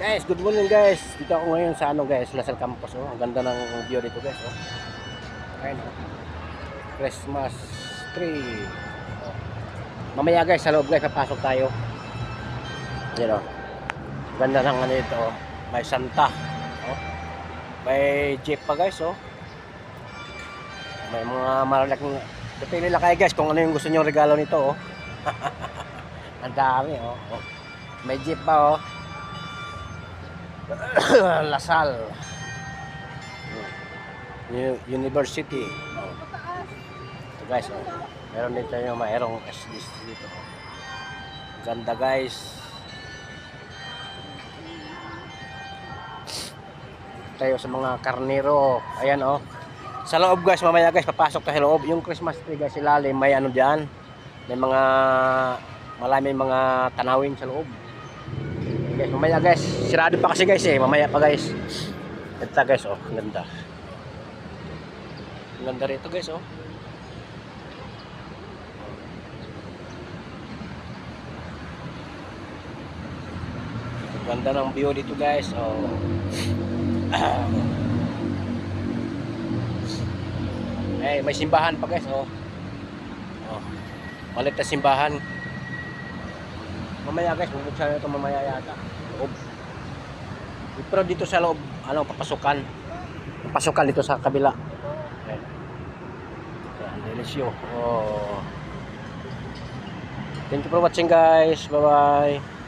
Guys, good morning guys. Dito ako ngayon sa guys, Lasal Campus. Oh. Ang ganda ng view dito guys. Oh. Ayun, oh. Christmas tree. Oh. Mamaya guys, sa loob guys, papasok tayo. Yan oh. Ganda ng ito. Oh. May Santa. Oh. May jeep pa guys. Oh. May mga malalaking. Pipili lang kayo guys kung ano yung gusto niyo regalo nito. Oh. Ang dami. Oh. Oh. May jeep pa. Oh. Lasal University. Ito guys, oh. Meron dito yung mayroong SDC dito. Ganda guys. Tayo sa mga karnero. Ayan oh. Sa loob guys, mamaya guys, papasok tayo sa loob. Yung Christmas tree guys, ilalim may ano diyan. May mga maraming mga tanawin sa loob. Guys, mamaya guys, sirado pa kasi guys mamaya pa guys. Ito guys, oh, ganda. Ganda rito guys, oh. Ganda ng view dito guys, oh. Eh, may simbahan pa guys, oh. Oh. Malit na simbahan. Mamaya guys, bubuksan na ito mamaya yata. Loob. Pero dito sa loob, ano, papasukan. Papasukan dito sa kabila. Ayan. Ayan, delisyo. Oh. Thank you for watching guys. Bye-bye.